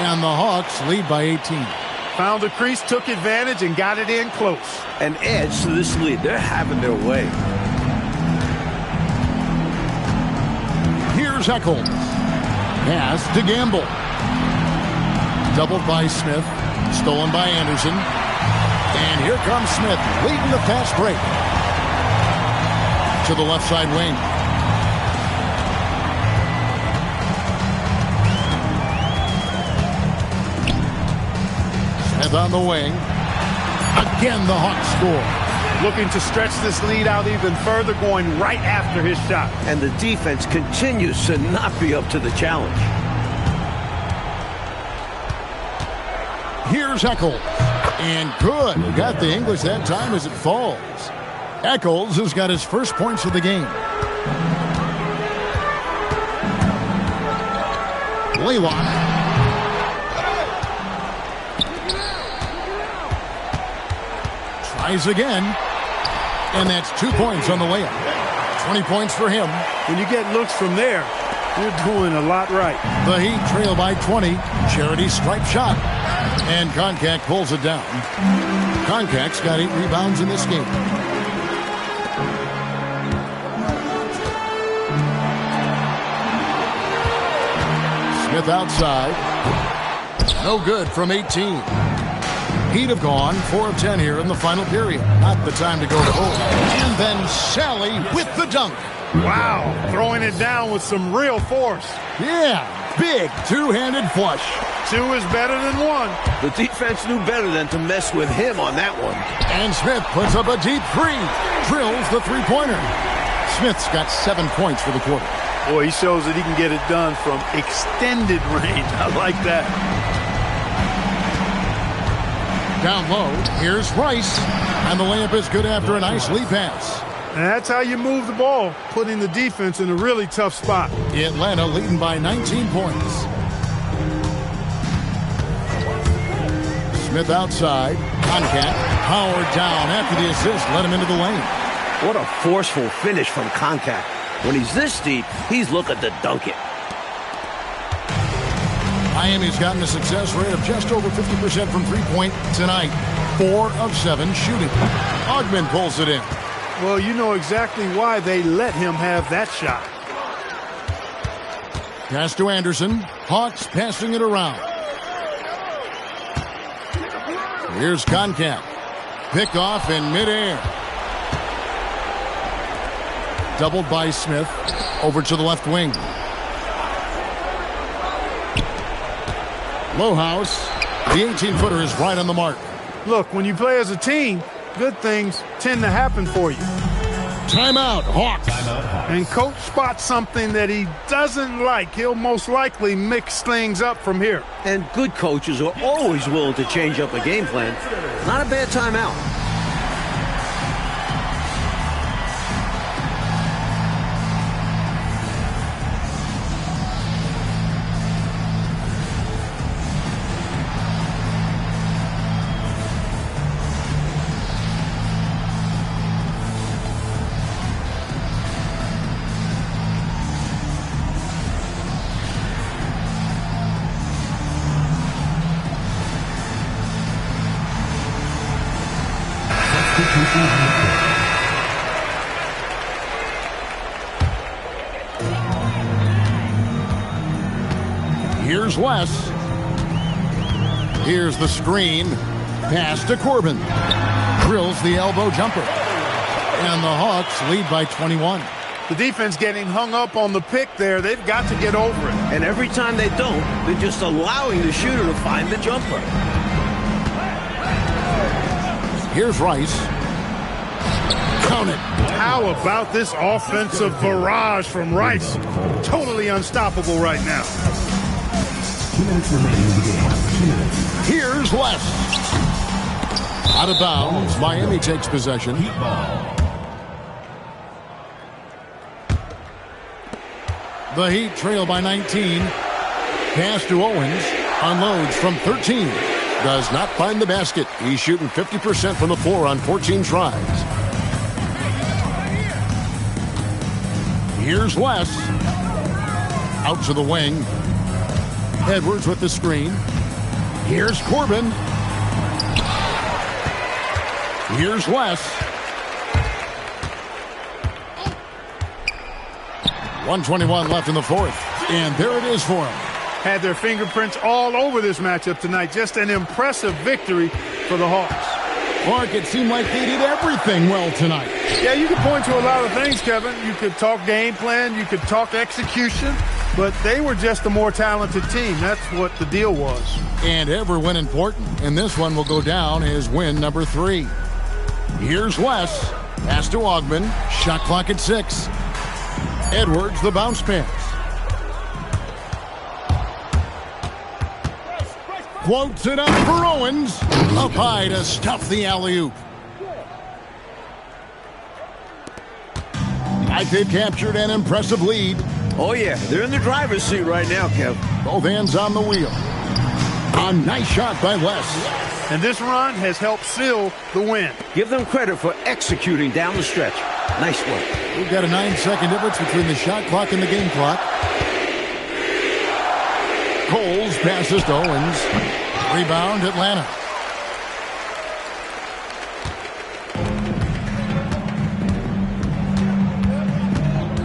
And the Hawks lead by 18. Found the crease, took advantage, and got it in close. An edge to this lead. They're having their way. Here's Eccles. Pass to Gamble. Doubled by Smith. Stolen by Anderson. And here comes Smith leading the fast break. To the left side wing. Smith on the wing. Again, the Hawks score. Looking to stretch this lead out even further, going right after his shot. And the defense continues to not be up to the challenge. Here's Eccles. And good. Got the English that time as it falls. Eccles has got his first points of the game. Blaylock. Tries again. And that's 2 points on the layup. 20 points for him. When you get looks from there, you're doing a lot right. The Heat trail by 20. Charity stripe shot. And Koncak pulls it down. Koncak's got 8 rebounds in this game. Smith outside. No good from 18. Heat have gone 4 of 10 here in the final period. Not the time to go full. And then Sally with the dunk. Wow, throwing it down with some real force. Yeah, big two-handed flush. 2 is better than 1. The defense knew better than to mess with him on that one. And Smith puts up a deep 3. Drills the three-pointer. Smith's got 7 points for the quarter. Boy, he shows that he can get it done from extended range. I like that. Down low, here's Rice. And the layup is good after a nice lead pass. And that's how you move the ball, putting the defense in a really tough spot. Atlanta leading by 19 points. Smith outside. Concat. Howard down after the assist. Let him into the lane. What a forceful finish from Concat. When he's this deep, he's looking to dunk it. Miami's gotten a success rate of just over 50% from three-point tonight. 4 of 7 shooting. Ogman pulls it in. Well, you know exactly why they let him have that shot. Pass to Anderson. Hawks passing it around. Here's Concat. Pick off in midair. Doubled by Smith. Over to the left wing. Lowhouse. The 18-footer is right on the mark. Look, when you play as a team, good things tend to happen for you. Timeout, Hawks. And coach spots something that he doesn't like. He'll most likely mix things up from here. And good coaches are always willing to change up a game plan. Not a bad timeout. Here's Wes. Here's the screen. Pass to Corbin. Drills the elbow jumper. And the Hawks lead by 21. The defense getting hung up on the pick there. They've got to get over it. And every time they don't, they're just allowing the shooter to find the jumper. Here's Rice. Count it. How about this offensive barrage from Rice? Totally unstoppable right now. 2 minutes remaining in the game. 2 minutes. Here's West. Out of bounds. Miami takes possession. Heat ball. The Heat trail by 19. Pass to Owens. Unloads from 13. Does not find the basket. He's shooting 50% from the floor on 14 tries. Here's Wes. Out to the wing. Edwards with the screen. Here's Corbin. Here's Wes. 1:21 left in the fourth. And there it is for him. Had their fingerprints all over this matchup tonight. Just an impressive victory for the Hawks. Mark, it seemed like they did everything well tonight. Yeah, you could point to a lot of things, Kevin. You could talk game plan. You could talk execution. But they were just a more talented team. That's what the deal was. And every win important. And this one will go down as win number 3. Here's Wes. Pass to Ogman. Shot clock at 6. Edwards, the bounce pass. Floats it up for Owens. Up high to stuff the alley-oop. Like they've captured an impressive lead. Oh, yeah, they're in the driver's seat right now, Kev. Both hands on the wheel. A nice shot by Wes. And this run has helped seal the win. Give them credit for executing down the stretch. Nice work. We've got a 9-second difference between the shot clock and the game clock. Coles passes to Owens. Rebound, Atlanta.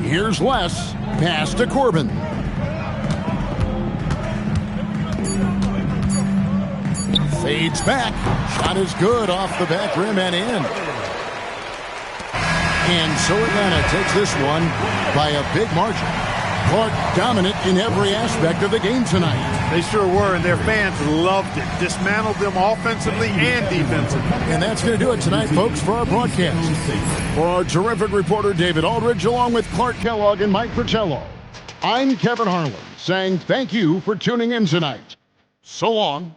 Here's Wes. Pass to Corbin. Fades back. Shot is good off the back rim and in. And so Atlanta takes this one by a big margin. Clark dominant in every aspect of the game tonight. They sure were, and their fans loved it. Dismantled them offensively and defensively. And that's going to do it tonight, folks, for our broadcast. For our terrific reporter, David Aldridge, along with Clark Kellogg and Mike Fratello, I'm Kevin Harlan, saying thank you for tuning in tonight. So long.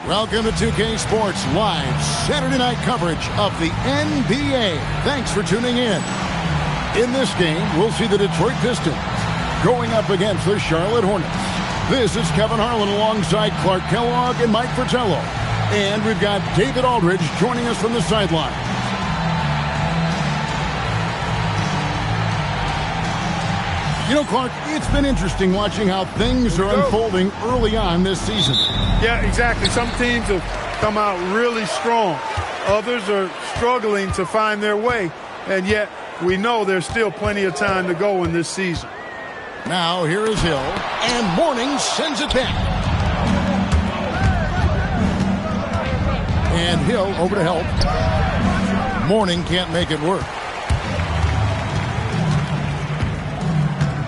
Welcome to 2K Sports Live Saturday night coverage of the NBA. Thanks for tuning in. In this game, we'll see the Detroit Pistons going up against the Charlotte Hornets. This is Kevin Harlan alongside Clark Kellogg and Mike Fratello. And we've got David Aldridge joining us from the sideline. You know, Clark, it's been interesting watching how things are unfolding early on this season. Yeah, exactly. Some teams have come out really strong. Others are struggling to find their way. And yet, we know there's still plenty of time to go in this season. Now, here is Hill. And Mourning sends it back. And Hill over to help. Mourning can't make it work.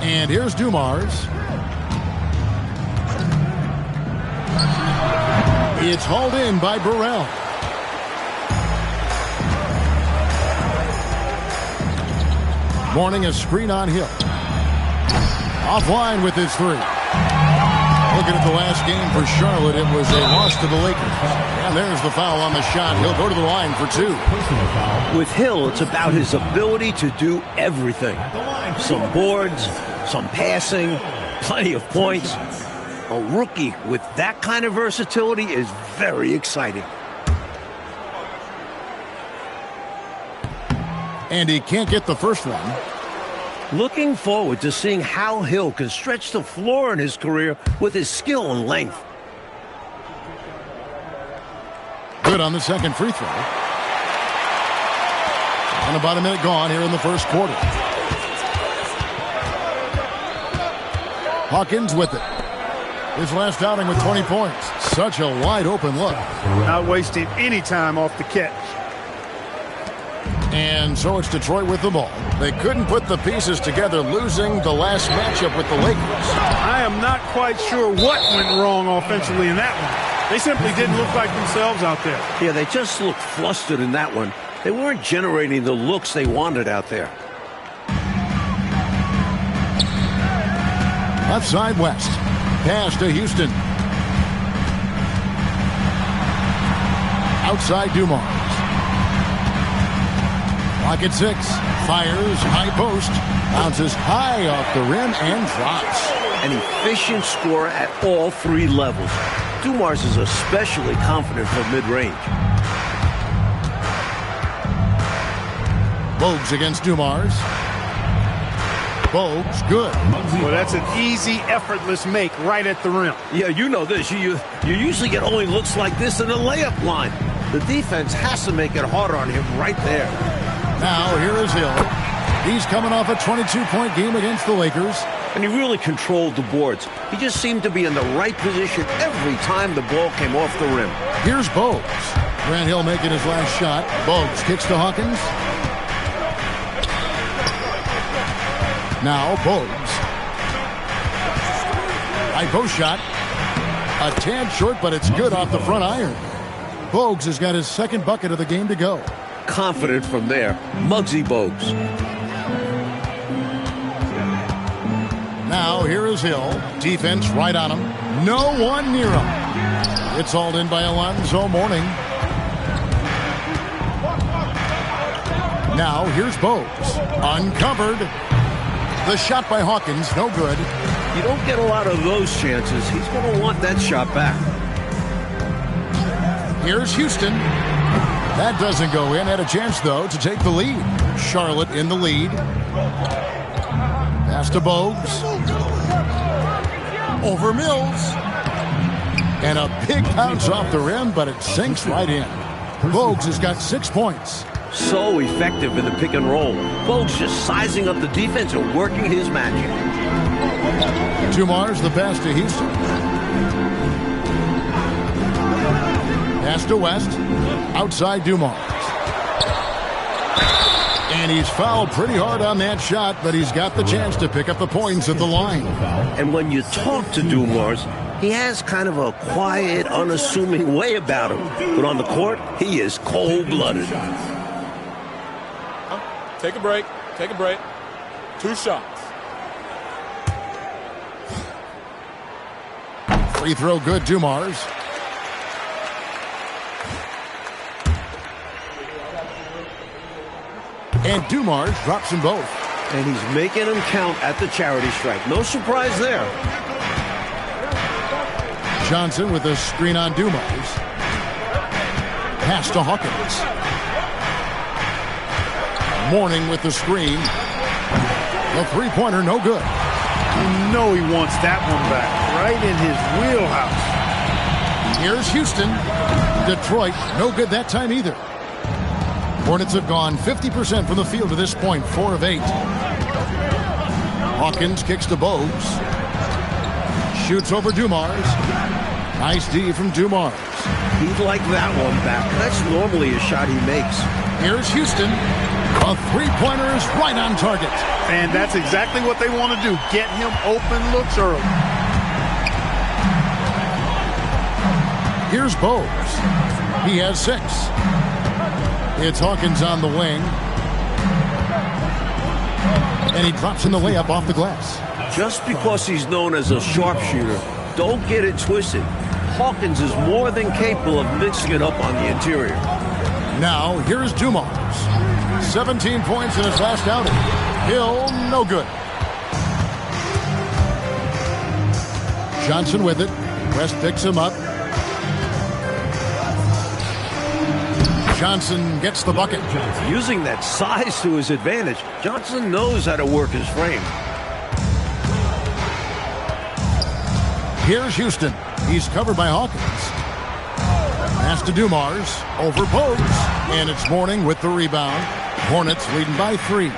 And here's Dumars. It's hauled in by Burrell. Mourning a screen on Hill. Offline with his three. Looking at the last game for Charlotte, it was a loss to the Lakers. And there's the foul on the shot. He'll go to the line for two. With Hill, it's about his ability to do everything. Some boards, some passing, plenty of points. A rookie with that kind of versatility is very exciting. And he can't get the first one. Looking forward to seeing how Hill can stretch the floor in his career with his skill and length. Good on the second free throw. And about a minute gone here in the first quarter. Hawkins with it. His last outing with 20 points. Such a wide open look. Not wasting any time off the catch. And so it's Detroit with the ball. They couldn't put the pieces together, losing the last matchup with the Lakers. I am not quite sure what went wrong offensively in that one. They simply didn't look like themselves out there. Yeah, they just looked flustered in that one. They weren't generating the looks they wanted out there. Left side West. Pass to Houston. Outside Dumars. Clock at 6. Fires. High post. Bounces high off the rim and drops. An efficient scorer at all three levels. Dumars is especially confident from mid-range. Bogues against Dumars. Bogues, good. Well, that's an easy, effortless make right at the rim. Yeah, you know this. You usually get only looks like this in the layup line. The defense has to make it harder on him right there. Now, here is Hill. He's coming off a 22-point game against the Lakers. And he really controlled the boards. He just seemed to be in the right position every time the ball came off the rim. Here's Bogues. Grant Hill making his last shot. Bogues kicks to Hawkins. Now Bogues. High post shot. A tad short, but it's good off the front iron. Bogues has got his second bucket of the game to go. Confident from there. Muggsy Bogues. Now here is Hill. Defense right on him. No one near him. It's hauled in by Alonzo Mourning. Now here's Bogues. Uncovered. The shot by Hawkins, no good. You don't get a lot of those chances. He's going to want that shot back. Here's Houston. That doesn't go in. Had a chance, though, to take the lead. Charlotte in the lead. Pass to Bogues. Over Mills. And a big bounce off the rim, but it sinks right in. Bogues has got 6 points. So effective in the pick and roll. Bogues just sizing up the defense and working his magic. Dumars, the pass to Houston. Pass to West. Outside Dumars. And he's fouled pretty hard on that shot, but he's got the chance to pick up the points at the line. And when you talk to Dumars, he has kind of a quiet, unassuming way about him. But on the court, he is cold-blooded. Take a break. Take a break. 2 shots. Free throw good, Dumars. And Dumars drops them both. And he's making them count at the charity stripe. No surprise there. Johnson with a screen on Dumars. Pass to Hawkins. Mourning with the screen. The three-pointer, no good. You know he wants that one back, right in his wheelhouse. Here's Houston. Detroit, no good that time either. Hornets have gone 50% from the field to this point, 4 of 8. Hawkins kicks to Bogues. Shoots over Dumars. Nice D from Dumars. He'd like that one back. That's normally a shot he makes. Here's Houston. A three-pointer is right on target. And that's exactly what they want to do. Get him open looks early. Here's Bogues. He has 6. It's Hawkins on the wing. And he drops in the layup off the glass. Just because he's known as a sharpshooter, don't get it twisted. Hawkins is more than capable of mixing it up on the interior. Now, here's Dumars. 17 points in his last outing. Hill, no good. Johnson with it. West picks him up. Johnson gets the bucket. Using that size to his advantage, Johnson knows how to work his frame. Here's Houston. He's covered by Hawkins. Pass to Dumars. Over Bogues. And it's Mourning with the rebound. Hornets leading by 3.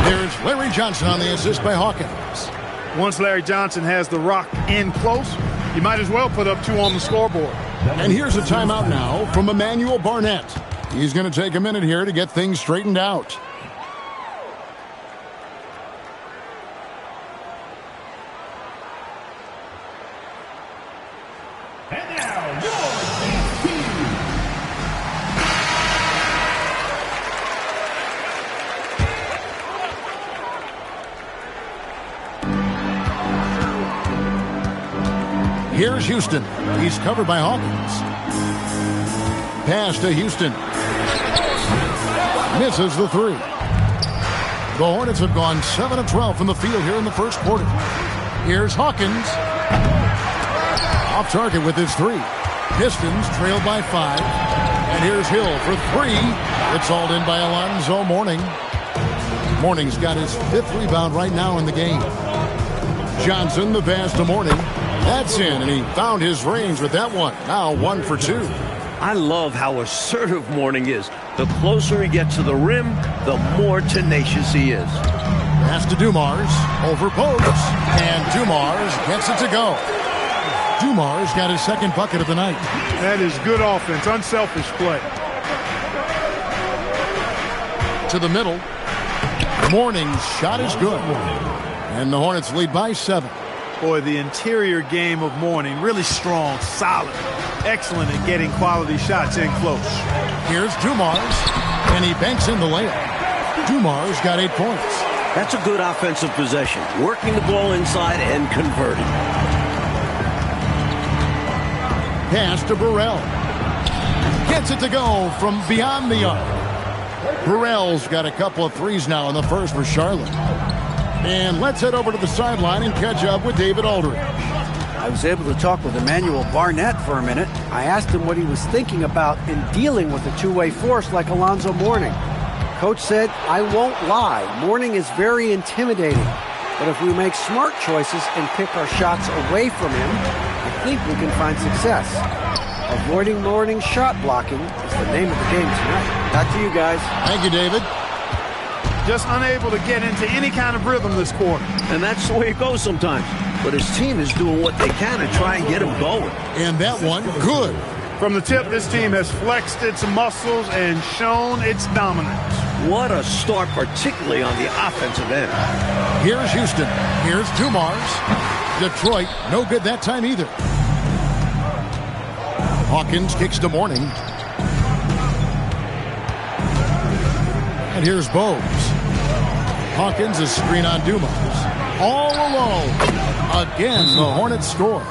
There's Larry Johnson on the assist by Hawkins. Once Larry Johnson has the rock in close, you might as well put up 2 on the scoreboard. And here's a timeout now from Emmanuel Barnett. He's going to take a minute here to get things straightened out. And now, your dance team. Here's Houston. He's covered by Hawkins. Pass to Houston. Misses the 3. The Hornets have gone 7 of 12 from the field here in the first quarter. Here's Hawkins. Off target with his 3. Pistons trailed by 5. And here's Hill for 3. It's hauled in by Alonzo Mourning. Mourning's got his 5th rebound right now in the game. Johnson, the pass to Mourning. That's in, and he found his range with that one. Now 1 for 2. I love how assertive Mourning is. The closer he gets to the rim, the more tenacious he is. Pass to Dumars. Over Bogues. And Dumars gets it to go. Dumars got his 2nd bucket of the night. That is good offense, unselfish play. To the middle. Mourning's shot is good. And the Hornets lead by 7. Boy, the interior game of Mourning, really strong, solid, excellent at getting quality shots in close. Here's Dumars, and he banks in the layup. Dumars got 8 points. That's a good offensive possession, working the ball inside and converting. Pass to Burrell. Gets it to go from beyond the arc. Burrell's got a couple of threes now in the first for Charlotte. And let's head over to the sideline and catch up with David Aldridge. I was able to talk with Emmanuel Barnett for a minute. I asked him what he was thinking about in dealing with a two-way force like Alonzo Mourning. Coach said, I won't lie, Mourning is very intimidating. But if we make smart choices and pick our shots away from him, I think we can find success. Avoiding Mourning's shot blocking is the name of the game tonight. Back to you guys. Thank you, David. Just unable to get into any kind of rhythm this quarter. And that's the way it goes sometimes. But his team is doing what they can to try and get him going. And that one, good. From the tip, this team has flexed its muscles and shown its dominance. What a start, particularly on the offensive end. Here's Houston. Here's Dumars. Detroit, no good that time either. Hawkins kicks to Mourning. And here's Bogues. Hawkins is screen on Dumars. All alone. Again, the Hornets score.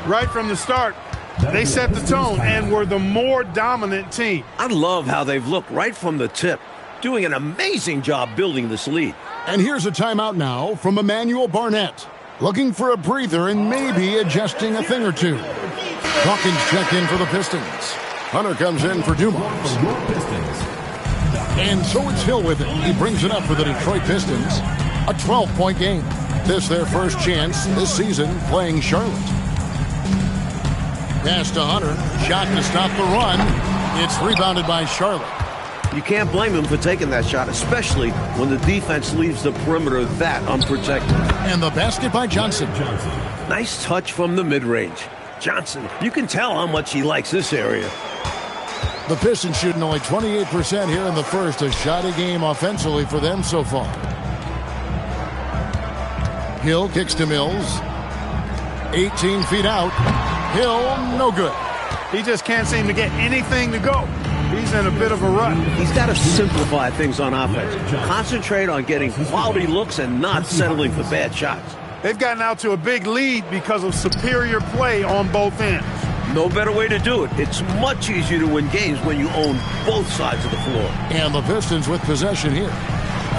Right from the start, They set the tone and were the more dominant team. I love how they've looked right from the tip, doing an amazing job building this lead. And here's a timeout now from Emmanuel Barnett. Looking for a breather and maybe adjusting a thing or two. Dawkins checked in for the Pistons. Hunter comes in for Dumars. And so it's Hill with it. He brings it up for the Detroit Pistons. A 12-point game. This their first chance this season playing Charlotte. Pass to Hunter. Shot to stop the run. It's rebounded by Charlotte. You can't blame him for taking that shot, especially when the defense leaves the perimeter that unprotected. And the basket by Johnson. Nice touch from the mid-range. Johnson, you can tell how much he likes this area. The Pistons shooting only 28% here in the first. A shot a game offensively for them so far. Hill kicks to Mills. 18 feet out. Hill, no good. He just can't seem to get anything to go. He's in a bit of a rut. He's got to simplify things on offense. Concentrate on getting quality looks and not settling for bad shots. They've gotten out to a big lead because of superior play on both ends. No better way to do it. It's much easier to win games when you own both sides of the floor. And the Pistons with possession here.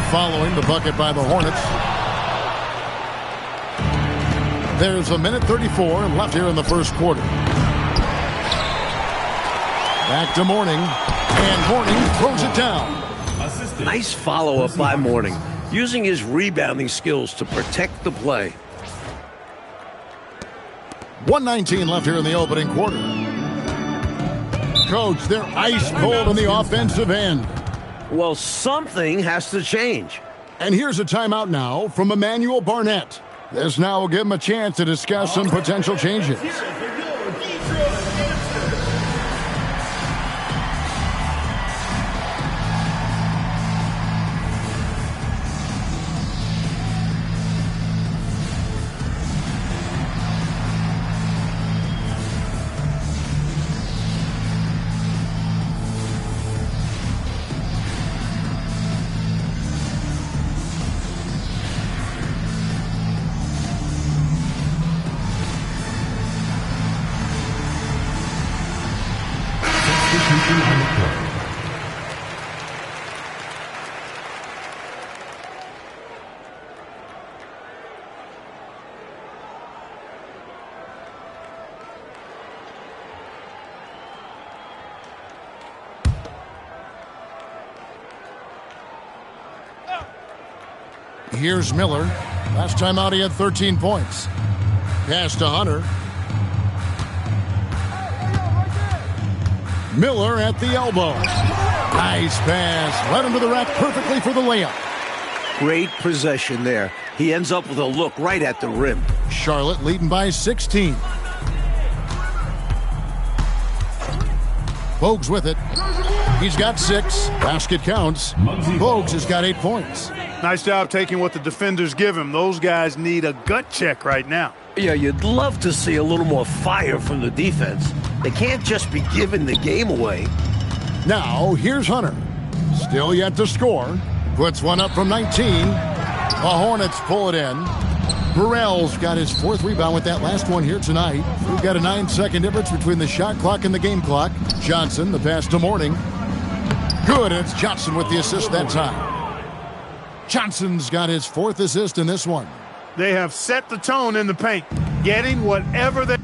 Following the bucket by the Hornets. There's a minute 34 left here in the first quarter. Back to Mourning. And Mourning throws it down. Nice follow-up by Mourning, using his rebounding skills to protect the play. 1:19 left here in the opening quarter. Coach, they're ice cold on the offensive end. Well, something has to change. And here's a timeout now from Emmanuel Barnett. This now will give him a chance to discuss some potential changes. Here's Miller. Last time out he had 13 points. Pass to Hunter. Miller at the elbow. Nice pass. Led him to the rack perfectly for the layup. Great possession there. He ends up with a look right at the rim. Charlotte leading by 16. Bogues with it. He's got 6. Basket counts. Bogues has got 8 points. Nice job taking what the defenders give him. Those guys need a gut check right now. Yeah, you'd love to see a little more fire from the defense. They can't just be giving the game away. Now, here's Hunter. Still yet to score. Puts one up from 19. The Hornets pull it in. Burrell's got his 4th rebound with that last one here tonight. We've got a 9-second difference between the shot clock and the game clock. Johnson, the pass to Mourning. Good, and it's Johnson with the assist that time. Johnson's got his 4th assist in this one. They have set the tone in the paint, getting whatever they...